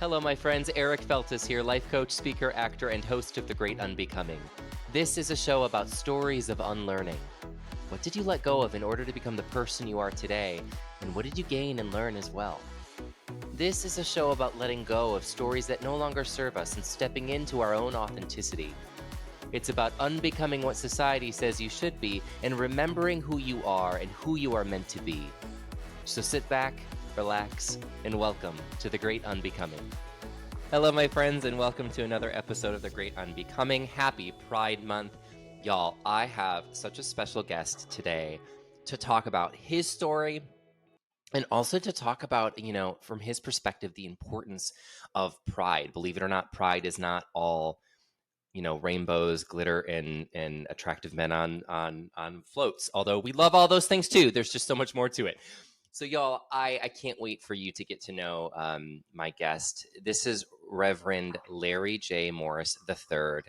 Hello, my friends. Eric Feltus here, life coach, speaker, actor, and host of The Great Unbecoming. This is a show about stories of unlearning. What did you let go of in order to become the person you are today? And what did you gain and learn as well? This is a show about letting go of stories that no longer serve us and stepping into our own authenticity. It's about unbecoming what society says you should be and remembering who you are and who you are meant to be. So sit back, relax, and welcome to The Great Unbecoming. Hello, my friends, and welcome to another episode of The Great Unbecoming. Happy Pride Month. Y'all, I have such a special guest today to talk about his story and also to talk about, from his perspective, the importance of pride. Believe it or not, pride is not all, rainbows, glitter, and attractive men on floats. Although we love all those things too. There's just so much more to it. So y'all, I can't wait for you to get to know my guest. This is Reverend Larry J. Morris III.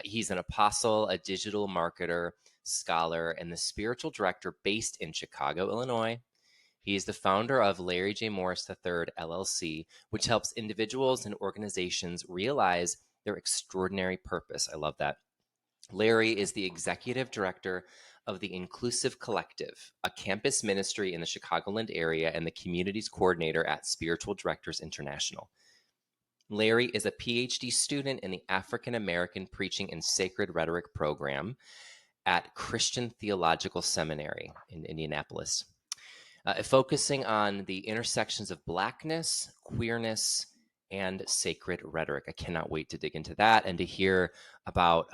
He's an apostle, a digital marketer, scholar, and the spiritual director based in Chicago, Illinois. He is the founder of Larry J. Morris III, LLC, which helps individuals and organizations realize their extraordinary purpose. I love that. Larry is the executive director of the Inclusive Collective, a campus ministry in the Chicagoland area, and the communities coordinator at Spiritual Directors International. Larry is a Ph.D. student in the African American Preaching and Sacred Rhetoric program at Christian Theological Seminary in Indianapolis, focusing on the intersections of Blackness, Queerness, and Sacred Rhetoric. I cannot wait to dig into that and to hear about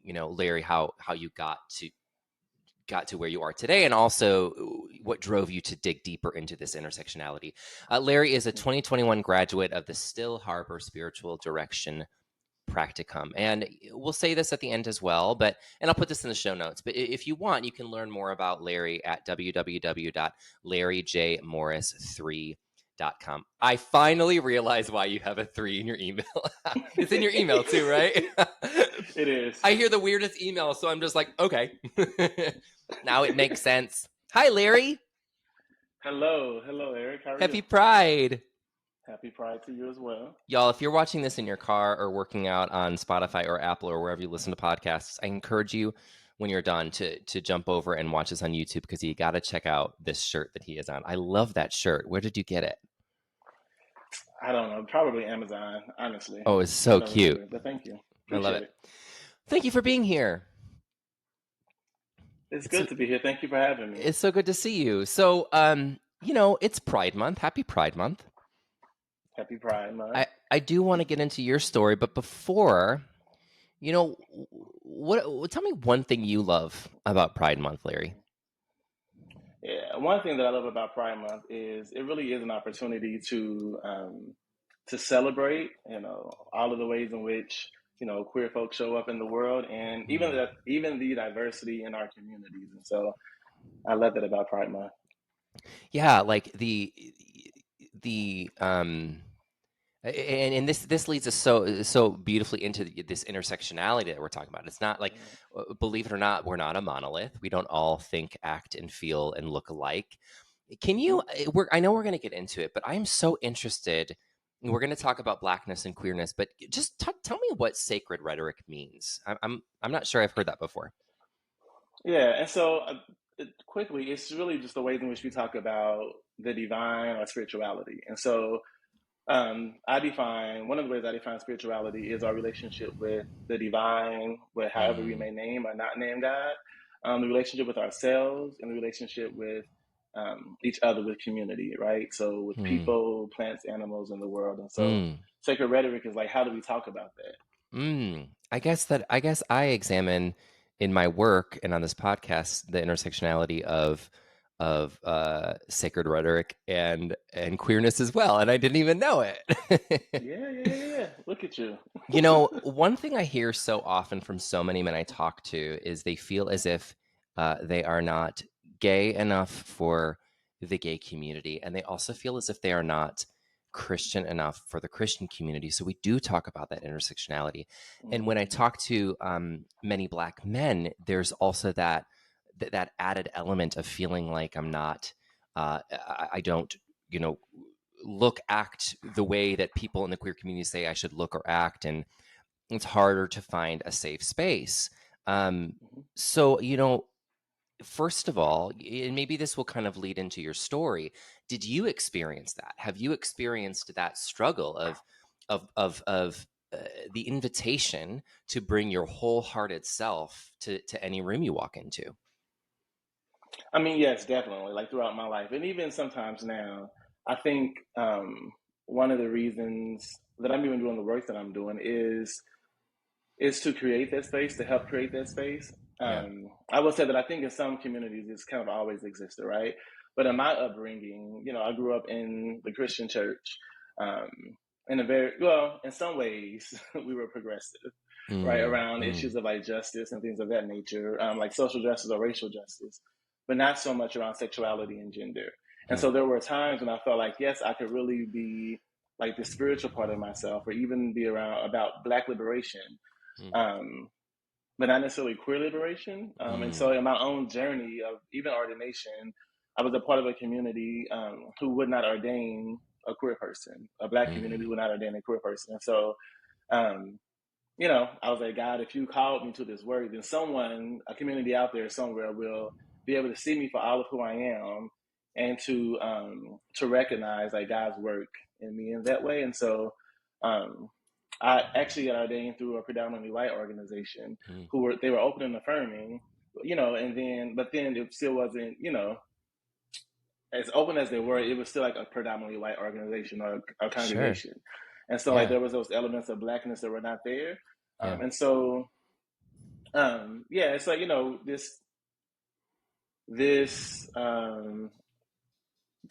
Larry, how you got to where you are today, and also what drove you to dig deeper into this intersectionality. Larry is a 2021 graduate of the Still Harbor Spiritual Direction practicum. And we'll say this at the end as well, and I'll put this in the show notes, but if you want, you can learn more about Larry at www.larryjmorris3.com. I finally realized why you have a 3 in your email. It's in your email too, right? It is. I hear the weirdest email, so I'm just like, okay. Now it makes sense. Hi, Larry. Hello, Eric. How are Happy you? Pride. Happy Pride to you as well. Y'all, if you're watching this in your car or working out on Spotify or Apple or wherever you listen to podcasts, I encourage you when you're done to jump over and watch this on YouTube, because you got to check out this shirt that he is on. I love that shirt. Where did you get it? I don't know. Probably Amazon, honestly. Oh, it's so cute. Remember, but thank you. I love it. Thank you for being here. It's good to be here. Thank you for having me. It's so good to see you. So, it's Pride Month. Happy Pride Month. Happy Pride Month. I do want to get into your story, but before, tell me one thing you love about Pride Month, Larry. Yeah, one thing that I love about Pride Month is it really is an opportunity to celebrate, all of the ways in which queer folks show up in the world, and even the diversity in our communities. And so, I love that about Pride Month. Yeah, like the and this leads us so beautifully into this intersectionality that we're talking about. It's not like, believe it or not, we're not a monolith. We don't all think, act, and feel and look alike. Can you? I know we're going to get into it, but I am so interested. We're going to talk about Blackness and queerness, but just tell me what sacred rhetoric means. I'm not sure I've heard that before. Yeah, and so quickly, it's really just the ways in which we talk about the divine or spirituality. And so one of the ways I define spirituality is our relationship with the divine, with however we may name or not name God, the relationship with ourselves, and the relationship with each other, with community, right? So with people, plants, animals in the world. And so sacred rhetoric is like, how do we talk about that? I guess I examine in my work and on this podcast the intersectionality of sacred rhetoric and queerness as well, and I didn't even know it. Yeah. Look at you. One thing I hear so often from so many men I talk to is they feel as if they are not gay enough for the gay community, and they also feel as if they are not Christian enough for the Christian community. So we do talk about that intersectionality. And when I talk to many Black men, there's also that added element of feeling like I'm not, I don't, act the way that people in the queer community say I should look or act, and it's harder to find a safe space. Mhm. So, first of all, and maybe this will kind of lead into your story. Did you experience that? Have you experienced that struggle of the invitation to bring your wholehearted self to any room you walk into? I mean, yes, definitely. Like throughout my life, and even sometimes now, I think one of the reasons that I'm even doing the work that I'm doing is to create that space, to help create that space. Yeah, I will say that I think in some communities it's kind of always existed, right? But in my upbringing, I grew up in the Christian church. Um, in a very well, in some ways, we were progressive, right, mm, around mm, issues of like justice and things of that nature, like social justice or racial justice, but not so much around sexuality and gender. And mm, so there were times when I felt like, yes, I could really be like the spiritual part of myself, or even be around about Black liberation, mm, um, but not necessarily queer liberation. And so, mm, in my own journey of even ordination, I was a part of a community who would not ordain a queer person, a Black community mm, who would not ordain a queer person. And so, um, I was like, God, if you called me to this work, then someone, a community out there somewhere, will be able to see me for all of who I am, and to recognize like God's work in me in that way. And so, um, I actually got ordained through a predominantly white organization mm, they were open and affirming, and then it still wasn't, as open as they were, it was still like a predominantly white organization or a sure. congregation. And so like Yeah, there was those elements of Blackness that were not there. yeah. And so yeah, it's like, this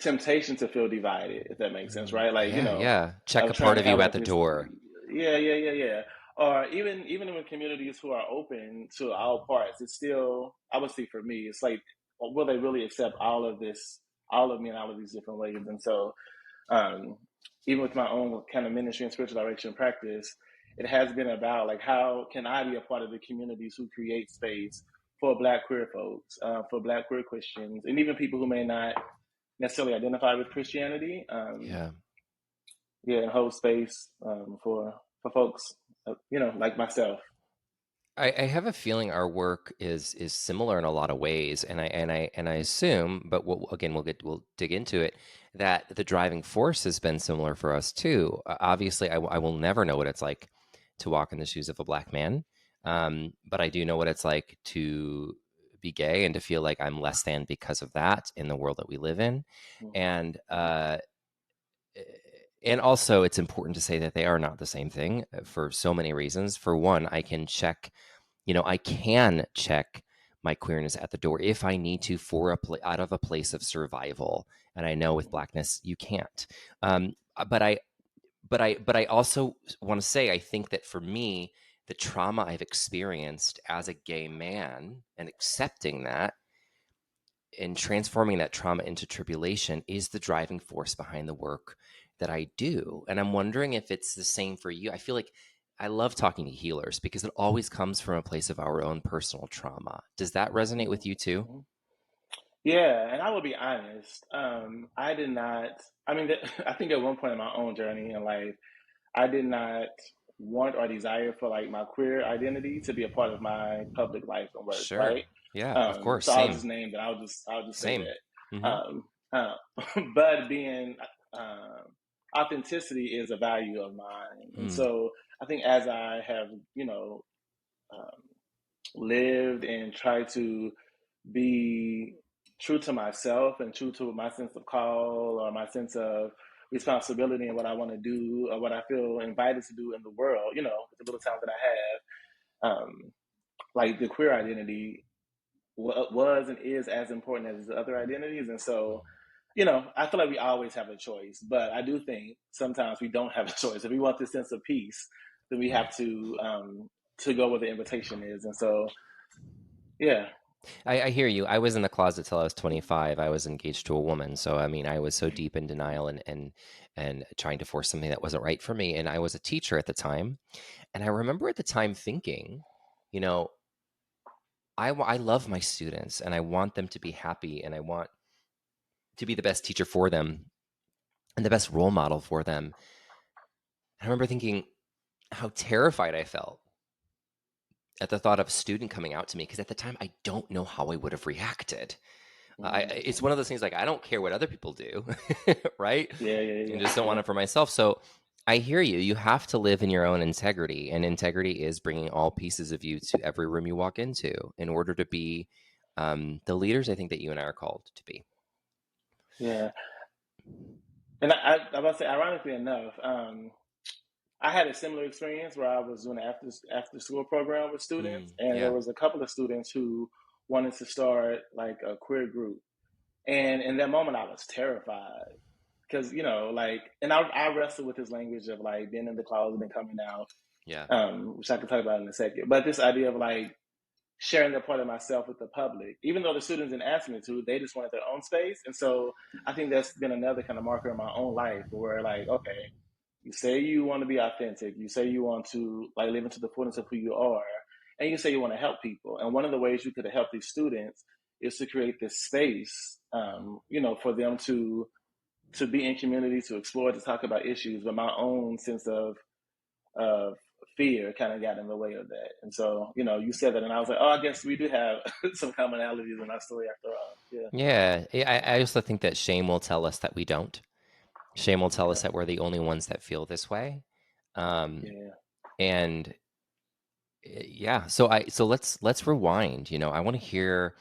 temptation to feel divided, if that makes sense, right? Like, Yeah, yeah. Check of a trying part to of you have at like the this, door. yeah. Or even in communities who are open to all parts, it's still, I would say for me, it's like, will they really accept all of this, all of me in all of these different ways? And so um, even with my own kind of ministry and spiritual direction practice, it has been about like, how can I be a part of the communities who create space for Black queer folks, for Black queer Christians, and even people who may not necessarily identify with Christianity. Yeah. Yeah, and hold space for folks, like myself. I have a feeling our work is similar in a lot of ways, and I assume, but we'll dig into it, that the driving force has been similar for us too. Obviously, I will never know what it's like to walk in the shoes of a Black man, but I do know what it's like to be gay and to feel like I'm less than because of that in the world that we live in, Mm-hmm. and and also it's important to say that they are not the same thing for so many reasons. For one, I can check my queerness at the door if I need to for out of a place of survival. And I know with Mm-hmm. Blackness you can't. But I also want to say I think that for me, the trauma I've experienced as a gay man and accepting that and transforming that trauma into tribulation is the driving force behind the work that I do. And I'm wondering if it's the same for you. I feel like I love talking to healers because it always comes from a place of our own personal trauma. Does that resonate with you too? Mm-hmm. Yeah, and I will be honest. I did not. I mean, I think at one point in my own journey in life, I did not want or desire for like my queer identity to be a part of my public life and work, Sure. right? Yeah, of course. So I'll Same. just name that. I'll just say Same. that. Hmm. But being authenticity is a value of mine, and Mm, so I think as I have, um, lived and tried to be true to myself and true to my sense of call or my sense of responsibility and what I want to do or what I feel invited to do in the world, with the little time that I have, like the queer identity was and is as important as the other identities. And so, I feel like we always have a choice, but I do think sometimes we don't have a choice. If we want this sense of peace, then we mm. have to go where the invitation is. And so, yeah. I hear you. I was in the closet till I was 25. I was engaged to a woman, so I mean, I was so deep in denial and trying to force something that wasn't right for me. And I was a teacher at the time, and I remember at the time thinking, you know, I love my students and I want them to be happy and I want to be the best teacher for them. and the best role model for them. I remember thinking how terrified I felt at the thought of a student coming out to me, because at the time I don't know how I would have reacted. It's one of those things, like, I don't care what other people do, right? Yeah, yeah, I just don't yeah, want it for myself. So I hear you. You have to live in your own integrity, and integrity is bringing all pieces of you to every room you walk into in order to be the leaders I think that you and I are called to be. yeah. And I about to say, ironically enough, I had a similar experience where I was doing an after school program with students, and there Yeah, was a couple of students who wanted to start like a queer group. And in that moment, I was terrified because, like, and I wrestled with this language of like being in the closet and coming out, yeah, which I can talk about in a second. But this idea of like sharing that part of myself with the public, even though the students didn't ask me to, they just wanted their own space. And so I think that's been another kind of marker in my own life where, like, okay, you say you want to be authentic, you say you want to like live into the fullness of who you are, and you say you want to help people. And one of the ways you could have helped these students is to create this space, for them to be in community, to explore, to talk about issues. But my own sense of fear kind of got in the way of that. And so, you said that, and I was like, oh, I guess we do have some commonalities in our story after all. Yeah. yeah. I also think that shame will tell us that we don't. Shame will tell us Okay. that we're the only ones that feel this way. Um, Yeah. and Yeah. So let's rewind. I want to hear.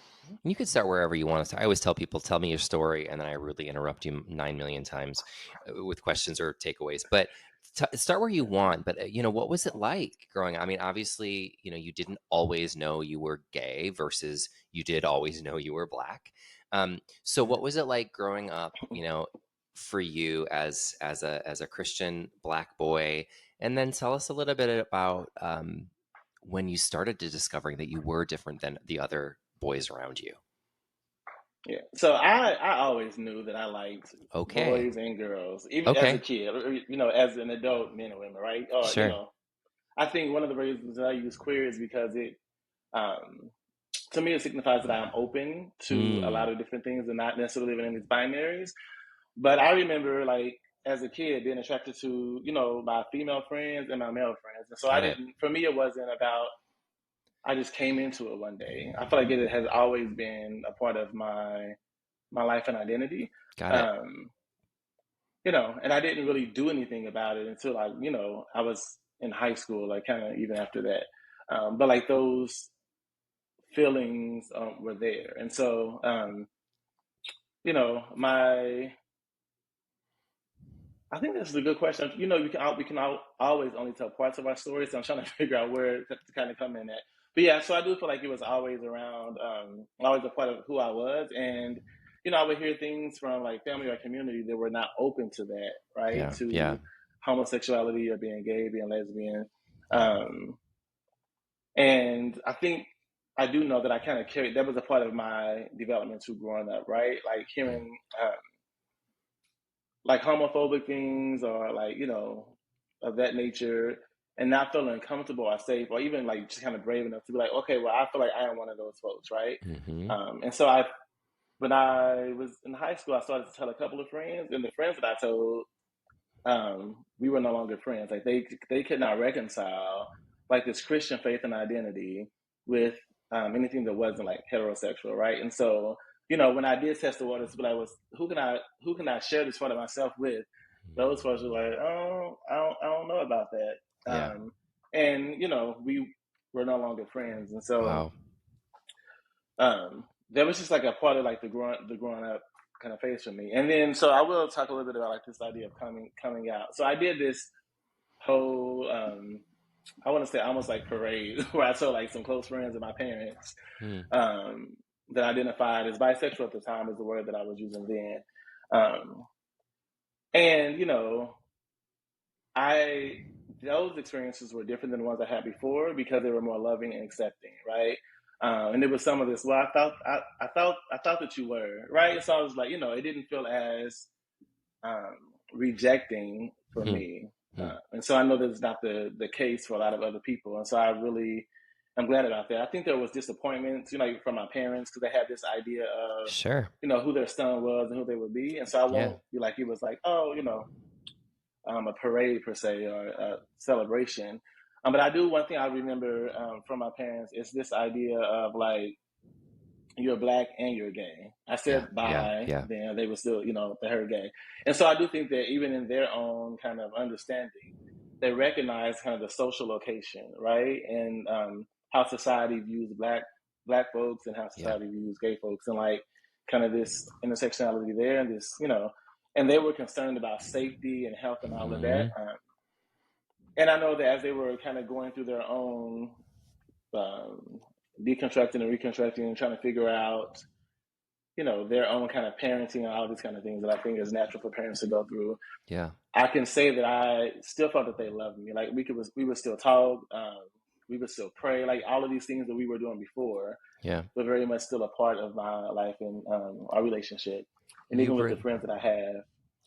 You could start wherever you want to start. I always tell people, tell me your story, and then I rudely interrupt you 9 million times with questions or takeaways. But start where you want. But what was it like growing up? I mean, obviously, you didn't always know you were gay versus you did always know you were Black. So what was it like growing up? For you as a Christian Black boy, and then tell us a little bit about when you started to discovering that you were different than the other boys around you. Yeah. So I always knew that I liked Okay. boys and girls, even as a Okay. kid, or, as an adult, men and women, right? Or, Sure. I think one of the reasons that I use queer is because um, to me, it signifies that I'm open to a lot Mm, of different things and not necessarily living in these binaries. But I remember, like, as a kid being attracted to, my female friends and my male friends. And so got it. for me, it wasn't about, I just came into it one day. I feel like it has always been a part of my life and identity. Got it. Um, and I didn't really do anything about it until I was in high school, like kind of even after that. But like those feelings were there. And so, my I think this is a good question. We can always only tell parts of our story, so I'm trying to figure out where to kind of come in at. But yeah, so I do feel like it was always around, always a part of who I was, and I would hear things from like family or community that were not open to that, right? Yeah. Yeah. To homosexuality or being gay, being lesbian, Yeah. um, and I think I do know that I kind of carried that was a part of my development too, growing up, right? Like Mm, hearing. Like homophobic things or like of that nature, and not feeling comfortable or safe or even like just kind of brave enough to be like, okay, well, I feel like I am one of those folks, right? mm-hmm. And so I when I was in high school, I started to tell a couple of friends, and the friends that I told, we were no longer friends. Like they could not reconcile like this Christian faith and identity with anything that wasn't like heterosexual, right? And so, when I did test the waters, but I was who can I share this part of myself with? Those folks were like, oh, I don't know about that. Yeah. And we were no longer friends, and so Wow. that was just like a part of like the growing up kind of phase for me. And then so I will talk a little bit about like this idea of coming out. So I did this whole I want to say almost like parade where I told like some close friends and my parents Mm, um, that I identified as bisexual at the time is the word that I was using then. And I those experiences were different than the ones I had before because they were more loving and accepting, right? And it was some of this. Well, I thought that you were right, so I was like, it didn't feel as um, rejecting for mm, me, mm. and so I know that's not the case for a lot of other people, and so I really, I'm glad about that. I think there was disappointment, from my parents because they had this idea of, Sure. who their son was and who they would be. And so I Yeah. won't be like, it was like, oh, a parade per se or a celebration. But I do, one thing I remember from my parents is this idea of like, you're black and you're gay. I Yeah. said Yeah. bi, Yeah. then they were still, they heard gay. And so I do think that even in their own kind of understanding, they recognize kind of the social location, right? And how society views black folks and how Yeah. society views gay folks, and like kind of this intersectionality there, and this, and they were concerned about safety and health and all of that. Hmm. And I know that as they were kind of going through their own um, deconstructing and reconstructing and trying to figure out, their own kind of parenting and all these kind of things that I think is natural for parents to go through. Yeah. I can say that I still felt that they loved me. Like we would still talk, we would still pray. Like all of these things that we were doing before Yeah. were very much still a part of my life and our relationship. And You even with the bring, friends that I have,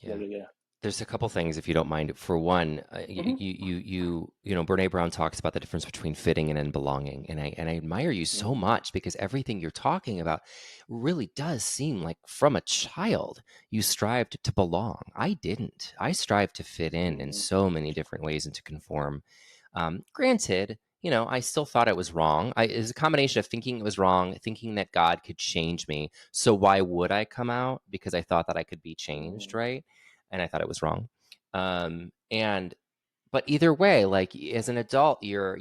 yeah, yeah. yeah, There's a couple things, if you don't mind. For one, yeah. Brene Brown talks about the difference between fitting and belonging, and I admire you so Mm-hmm. much because everything you're talking about really does seem like from a child you strived to belong. I didn't. I strived to fit in Mm-hmm. so many different ways and to conform. Granted, I still thought it was wrong. It's a combination of thinking it was wrong, thinking that God could change me. So why would I come out? Because I thought that I could be changed, Mm-hmm. right? And I thought it was wrong. And but either way, like as an adult, you're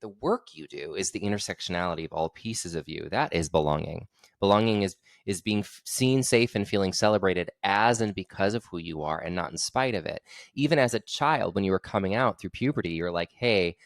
the work you do is the intersectionality of all pieces of you. That is belonging. Belonging is being seen, safe, and feeling celebrated as and because of who you are, and not in spite of it. Even as a child, when you were coming out through puberty, you're like, hey,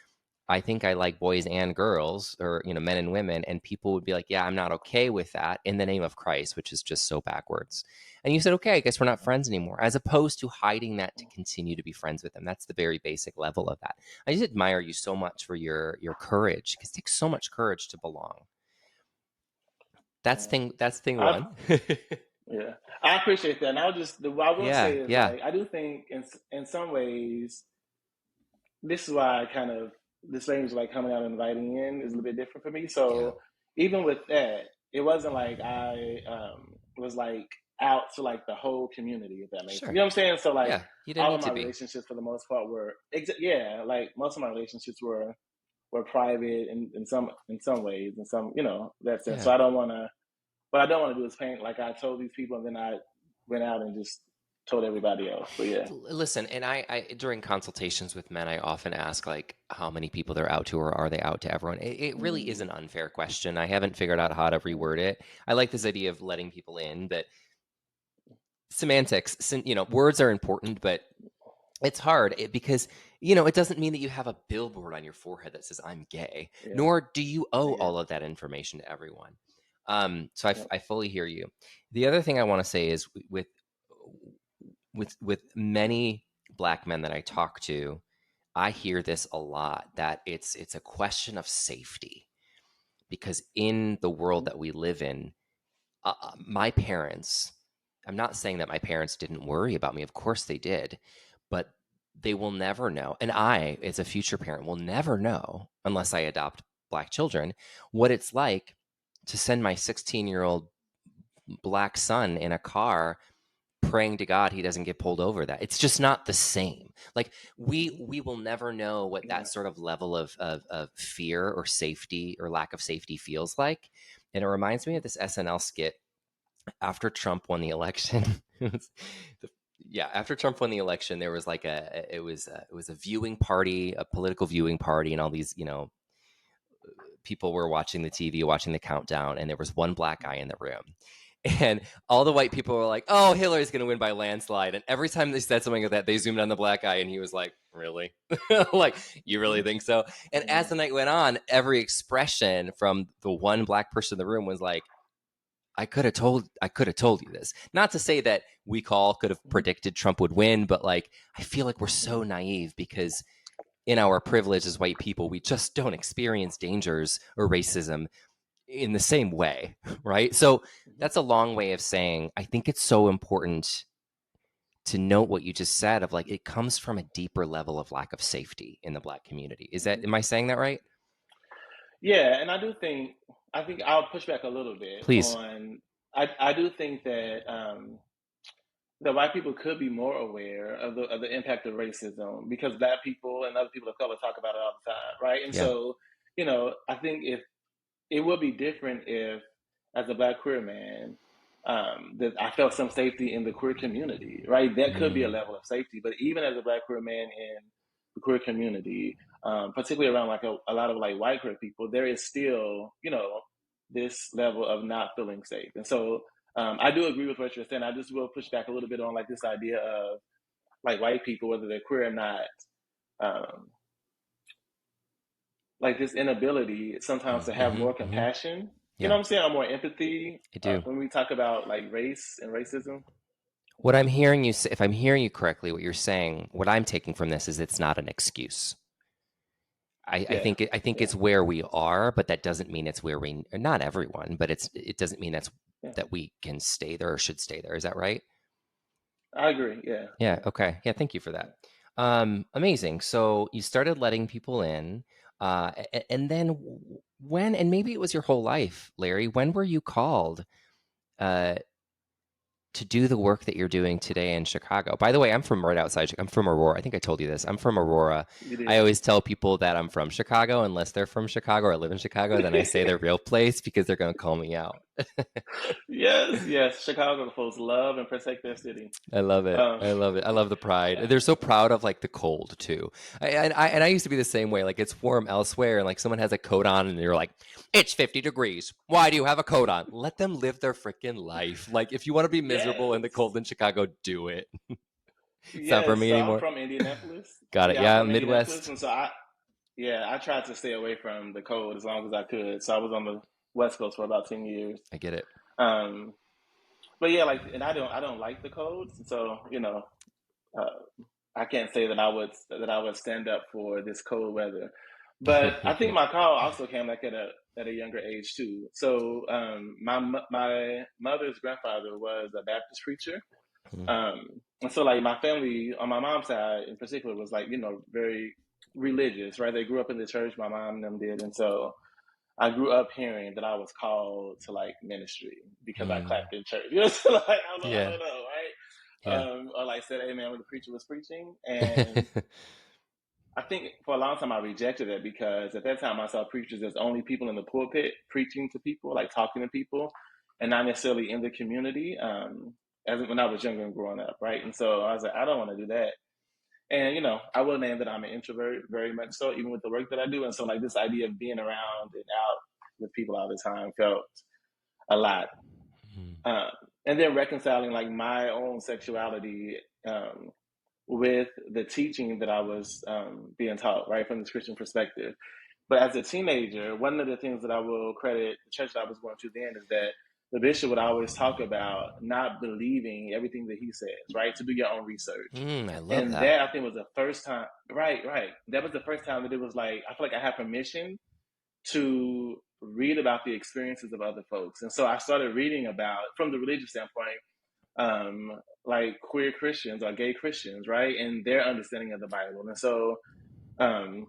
I think I like boys and girls, or men and women, and people would be like, yeah, I'm not okay with that in the name of Christ, which is just so backwards. And you said, okay, I guess we're not friends anymore, as opposed to hiding that to continue to be friends with them. That's the very basic level of that. I just admire you so much for your courage, because it takes so much courage to belong. Yeah. That's thing I one. Yeah, I appreciate that. And what I will Yeah, say is yeah, like I do think in some ways this is why I kind of this language like coming out and inviting in is a little bit different for me. yeah, So even with that, it wasn't like I was like out to like the whole community, if that makes sense. You sure. know what I'm saying? So like Yeah, you didn't all need of my to be. relationships for the most part were like most of my relationships were private in some ways, in some that sense. So Yeah. I don't want to what I don't want to do is paint like I told these people and then I went out and just told everybody else. But yeah. Listen, and I during consultations with men, I often ask like how many people they're out to, or are they out to everyone. It really is Mm, an unfair question. I haven't figured out how to mm, reword it. I like this idea of letting people in, but semantics, words are important, but it's hard because it doesn't mean that you have a billboard on your forehead that says I'm gay, yeah. nor do you owe Yeah. all of that information to everyone. So Yep. I fully hear you. The other thing I want to say is with many Black men that I talk to, I hear this a lot, that it's a question of safety, because in the world Mm-hmm. that we live in, my parents, I'm not saying that my parents didn't worry about me. Of course they did, but they will never know. And I, as a future parent, will never know, unless I adopt Black children, what it's like to send my 16-year-old Black son in a car praying to God he doesn't get pulled over. That it's just not the same. Like Mm-hmm. we will never know what that Yeah. sort of level of fear or safety or lack of safety feels like. And it reminds me of this SNL skit after Trump won the election. Yeah, after Trump won the election, there was like it was a viewing party, a political viewing party, and all these people were watching the TV, watching the countdown, and there was one Black guy in the room. And all the white people were like, oh, Hillary's going to win by a landslide. And every time they said something like that, they zoomed on the Black guy, and he was like, really? Like, you really think so? And as the night went on, every expression from the one Black person in the room was like, I could have told you this. Not to say that we all could have Mm-hmm. predicted Trump would win, but like, I feel like we're so Mm-hmm. naive because in our privilege as white people, we just don't experience dangers or racism in the same way, right? So Mm-hmm. that's a long way of saying I think it's so important to note what you just said of like it comes from a deeper level of lack of safety in the Black community. Is that Mm-hmm. am I saying that right? Yeah, and I think I'll push back a little bit Please. on. I do think that white people could be more aware of the impact of racism because Black people and other people of color talk about it all the time, right? And Yeah. so, I think if it would be different if, as a Black queer man, that I felt some safety in the queer community, right? That could be a Mm. level of safety, but even as a Black queer man in the queer community, particularly around like a lot of like white queer people, there is still, this level of not feeling safe. And so, I do agree with what you're saying. I just will push back a little bit on like this idea of like white people, whether they're queer or not, um, like this inability sometimes to have Mm-hmm, more mm-hmm. compassion. You know Yeah, what I'm saying? Or more empathy I do. when we talk about like race and racism. What I'm hearing you say, if I'm hearing you correctly, what you're saying, what I'm taking from this is it's not an excuse. Yeah, I think yeah, it's where we are, but that doesn't mean it's where we. Not everyone, but it doesn't mean yeah. that we can stay there or should stay there. Is that right? I agree. Yeah, Yeah. yeah, Okay. Yeah. Thank you for yeah. that. Amazing. So you started letting people in, and then when, and maybe it was your whole life, Larry. When were you called uh, to do the work that you're doing today in Chicago? By the way, I'm from right outside. I'm from Aurora. I think I told you this. I'm from Aurora. You I did. always tell people that I'm from Chicago unless they're from Chicago or live in Chicago. Then I say their real place because they're going to call me out. Yes, yes. Chicago folks love and protect their city. I love it. Um, I love it. I love the pride. yeah, They're so proud of like the cold too. And I used to be the same way. Like it's warm elsewhere, and like someone has a coat on, and you're like, "It's 50 degrees. Why do you have a coat on?" Let them live their freaking life. Like if you want to be miserable in the yes, cold in Chicago, do it. It's not for yes. me So I'm anymore. from Indianapolis. Got it. Yeah, I'm Yeah, from Indianapolis, Midwest. and so I tried to stay away from the cold as long as I could. So I was on the West Coast for about 10 years. I get it. Um, but yeah, like, and I don't like the cold, so uh, I can't say that I would stand up for this cold weather. But I think my call also came like at a younger age too. So my mother's grandfather was a Baptist preacher, and so like my family on my mom's side in particular was like very religious, right? They grew up in the church. My mom and them did, and so I grew up hearing that I was called to like ministry because I Mm, clapped in church. So like I yeah. don't know, right? Yeah. Or like said amen when the preacher was preaching. And I think for a long time I rejected it because at that time I saw preachers as only people in the pulpit preaching to people, like talking to people, and not necessarily in the community. As when I was younger and growing up, right? And so I was like, I don't want to do that. And I will name that I'm an introvert, very much so, even with the work that I do. And so, like this idea of being around and out with people all the time felt a lot. Mm, Um, and then reconciling like my own sexuality with the teaching that I was being taught, right, from this Christian perspective. But as a teenager, one of the things that I will credit the church that I was going to then is that the bishop would always talk about not believing everything that he says, right? To do your own research. I love And that. that I think was the first time, right, right. That was the first time that it was like, I feel like I had permission to read about the experiences of other folks. And so I started reading about, from the religious standpoint, like queer Christians or gay Christians, right? And their understanding of the Bible. And so um,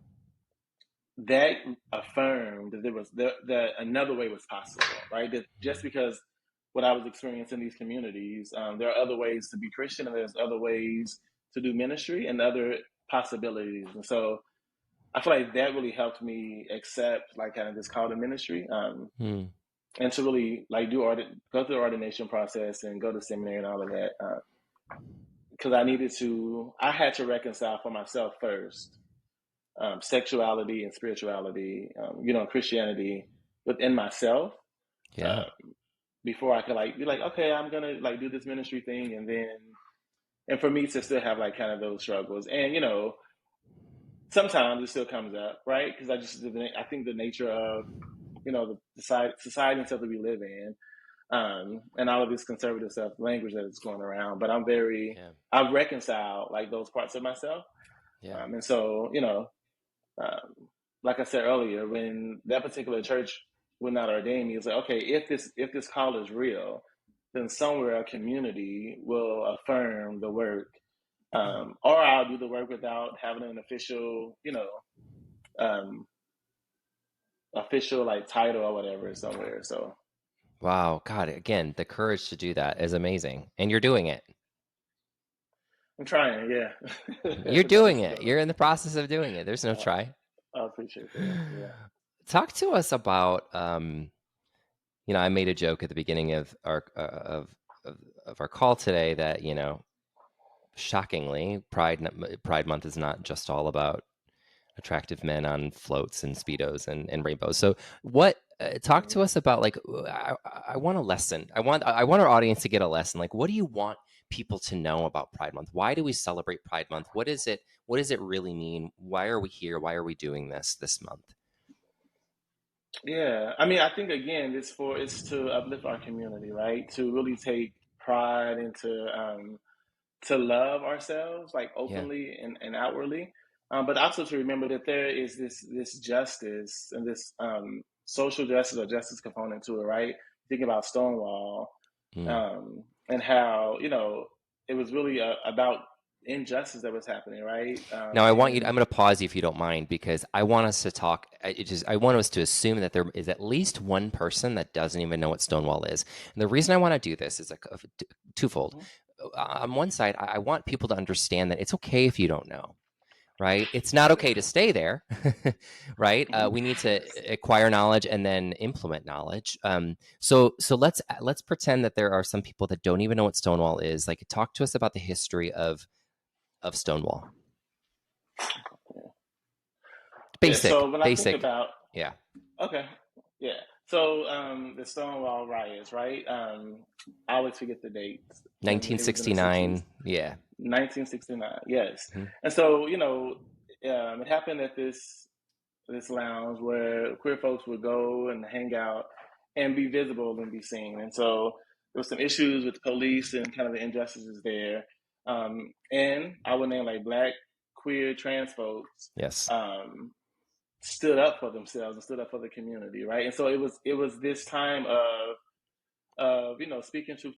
that affirmed that there was that another way was possible, right? That just because what I was experiencing in these communities, there are other ways to be Christian, and there's other ways to do ministry and other possibilities. And so I feel like that really helped me accept like kind of this call to ministry, Mm, and to really like go through the ordination process and go to seminary and all of that, because I had to reconcile for myself first sexuality and spirituality, Christianity within myself, yeah. uh, before I could like be like, okay, I'm gonna like do this ministry thing, and for me to still have like kind of those struggles, and sometimes it still comes up, right? Because I think the nature of the society and stuff that we live in, and all of this conservative stuff, language that is going around, but Yeah. I've reconciled like those parts of myself, Yeah. and so Um, like I said earlier, when that particular church would not ordain me, it's like, okay, if this call is real, then somewhere a community will affirm the work, or I'll do the work without having an official, um, official like title or whatever somewhere. So Wow, God, again, the courage to do that is amazing. And you're doing it. I'm trying, yeah. You're That's doing the it. goal. You're in the process of doing it. There's no Uh, try. I appreciate that. Yeah. Talk to us about, I made a joke at the beginning of our call today that, shockingly, Pride Month is not just all about attractive men on floats and speedos and rainbows. So, what? Talk to Mhm. us about like I want a lesson. I want our audience to get a lesson. Like, what do you want people to know about Pride Month? Why do we celebrate Pride Month? What is it? What does it really mean? Why are we here? Why are we doing this month? Yeah. I mean, I think again, it's to uplift our community, right? To really take pride into to love ourselves like Yeah. openly and outwardly, but also to remember that there is this justice and this social justice or justice component to it, right? Think about Stonewall, Mm. and how it was really about injustice that was happening, right? Now, I'm And going to pause you if you don't mind, because I want us to talk. I want us to assume that there is at least one person that doesn't even know what Stonewall is. And the reason I want to do this is twofold. On one side, I want people to understand that it's okay if you don't know, right? It's not okay to stay there, right? We need to yes. acquire knowledge and then implement knowledge. So let's pretend that there are some people that don't even know what Stonewall is. Like, talk to us about the history of Stonewall. Yeah. So when I think Basic. about Yeah. okay, yeah. So the Stonewall riots, right? I always forget the dates, and it was in the 60s. 1969. Yeah. 1969, yes. Mhm. And so, it happened at this lounge where queer folks would go and hang out and be visible and be seen. And so there was some issues with the police and kind of the injustices there. And I would name like Black, queer, trans folks Yes. um, stood up for themselves and stood up for the community, right? And so it was this time of speaking truth